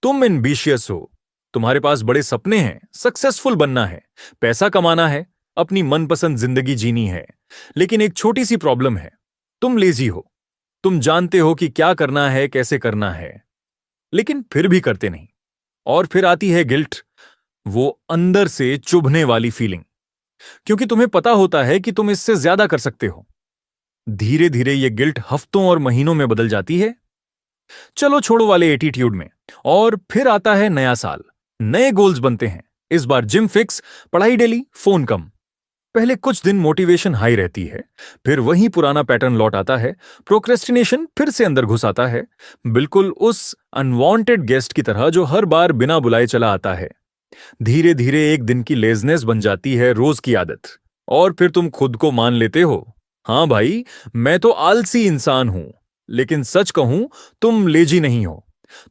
तुम एम्बिशियस हो, तुम्हारे पास बड़े सपने हैं, सक्सेसफुल बनना है, पैसा कमाना है, अपनी मनपसंद जिंदगी जीनी है। लेकिन एक छोटी सी प्रॉब्लम है, तुम लेजी हो। तुम जानते हो कि क्या करना है, कैसे करना है, लेकिन फिर भी करते नहीं। और फिर आती है गिल्ट, वो अंदर से चुभने वाली फीलिंग, क्योंकि तुम्हें पता होता है कि तुम इससे ज्यादा कर सकते हो। धीरे धीरे ये गिल्ट हफ्तों और महीनों में बदल जाती है, चलो छोड़ो वाले एटीट्यूड में। और फिर आता है नया साल, नए गोल्स बनते हैं। इस बार जिम फिक्स, पढ़ाई डेली, फोन कम। पहले कुछ दिन मोटिवेशन हाई रहती है, फिर वही पुराना पैटर्न लौट आता है। प्रोक्रेस्टिनेशन फिर से अंदर घुस आता है, बिल्कुल उस अनवांटेड गेस्ट की तरह जो हर बार बिना बुलाए चला आता है। धीरे धीरे एक दिन की लेजनेस बन जाती है रोज की आदत, और फिर तुम खुद को मान लेते हो, हाँ भाई, मैं तो आलसी इंसान हूं। लेकिन सच कहूं, तुम लेजी नहीं हो,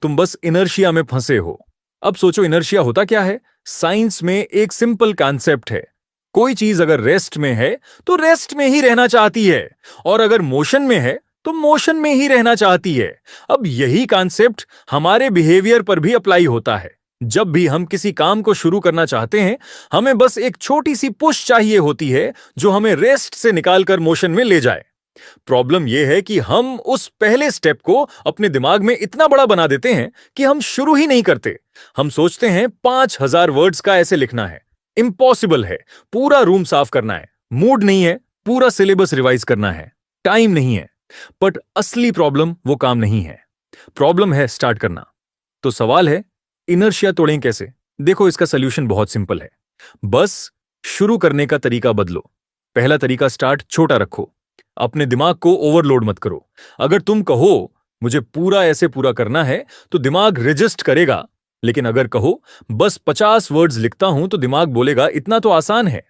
तुम बस इनर्शिया में फंसे हो। अब सोचो, इनर्शिया होता क्या है? साइंस में एक सिंपल कॉन्सेप्ट है, कोई चीज अगर रेस्ट में है तो रेस्ट में ही रहना चाहती है, और अगर मोशन में है तो मोशन में ही रहना चाहती है। अब यही कॉन्सेप्ट हमारे बिहेवियर पर भी अप्लाई होता है। जब भी हम किसी काम को शुरू करना चाहते हैं, हमें बस एक छोटी सी पुश चाहिए होती है, जो हमें रेस्ट से निकालकर मोशन में ले जाए। प्रॉब्लम यह है कि हम उस पहले स्टेप को अपने दिमाग में इतना बड़ा बना देते हैं कि हम शुरू ही नहीं करते। हम सोचते हैं 5,000 वर्ड्स का ऐसे लिखना है, इम्पॉसिबल है। पूरा रूम साफ करना है, मूड नहीं है। पूरा सिलेबस रिवाइज करना है, टाइम नहीं है। बट असली प्रॉब्लम वो काम नहीं है, प्रॉब्लम है स्टार्ट करना। तो सवाल है, इनर्शिया तोड़ें कैसे? देखो, इसका सोल्यूशन बहुत सिंपल है, बस शुरू करने का तरीका बदलो। पहला तरीका, स्टार्ट छोटा रखो, अपने दिमाग को ओवरलोड मत करो। अगर तुम कहो मुझे पूरा ऐसे पूरा करना है, तो दिमाग रजिस्ट करेगा। लेकिन अगर कहो बस 50 वर्ड्स लिखता हूं, तो दिमाग बोलेगा इतना तो आसान है।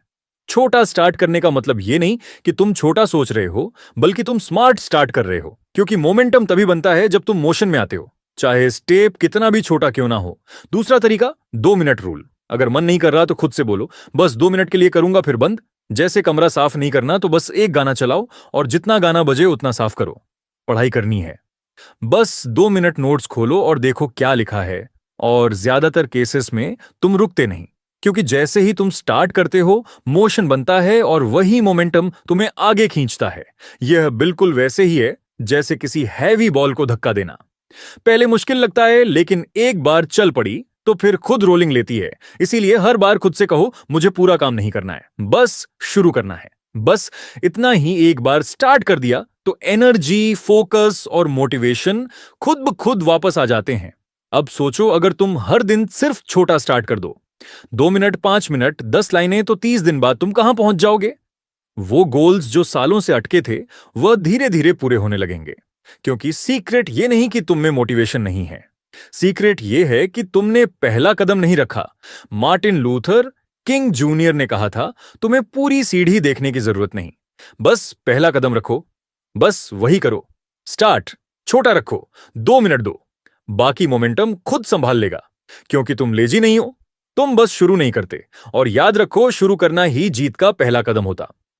छोटा स्टार्ट करने का मतलब यह नहीं कि तुम छोटा सोच रहे हो, बल्कि तुम स्मार्ट स्टार्ट कर रहे हो। क्योंकि मोमेंटम तभी बनता है जब तुम मोशन में आते हो, चाहे स्टेप कितना भी छोटा क्यों ना हो। दूसरा तरीका, 2 मिनट रूल। अगर मन नहीं कर रहा तो खुद से बोलो, बस 2 मिनट के लिए करूंगा, फिर बंद। जैसे कमरा साफ नहीं करना, तो बस एक गाना चलाओ और जितना गाना बजे उतना साफ करो। पढ़ाई करनी है, बस 2 मिनट नोट्स खोलो और देखो क्या लिखा है। और ज्यादातर केसेस में तुम रुकते नहीं, क्योंकि जैसे ही तुम स्टार्ट करते हो, मोशन बनता है और वही मोमेंटम तुम्हें आगे खींचता है। यह बिल्कुल वैसे ही है जैसे किसी हैवी बॉल को धक्का देना। पहले मुश्किल लगता है, लेकिन एक बार चल पड़ी तो फिर खुद रोलिंग लेती है। इसीलिए हर बार खुद से कहो, मुझे पूरा काम नहीं करना है, बस शुरू करना है। बस इतना ही एक बार स्टार्ट कर दिया तो एनर्जी, फोकस और मोटिवेशन खुद ब खुद वापस आ जाते हैं। अब सोचो, अगर तुम हर दिन सिर्फ छोटा स्टार्ट कर दो, 2 मिनट, 5 मिनट, 10 लाइनें, तो 30 दिन बाद तुम कहां पहुंच जाओगे? वो गोल्स जो सालों से अटके थे, वह धीरे धीरे पूरे होने लगेंगे। क्योंकि सीक्रेट ये नहीं कि तुम में मोटिवेशन नहीं है, सीक्रेट ये है कि तुमने पहला कदम नहीं रखा। मार्टिन लूथर किंग जूनियर ने कहा था, तुम्हें पूरी सीढ़ी देखने की जरूरत नहीं, बस पहला कदम रखो। बस वही करो, स्टार्ट छोटा रखो, 2 मिनट दो, बाकी मोमेंटम खुद संभाल लेगा। क्योंकि तुम लेजी नहीं हो, तुम बस शुरू नहीं करते। और याद रखो, शुरू करना ही जीत का पहला कदम होता।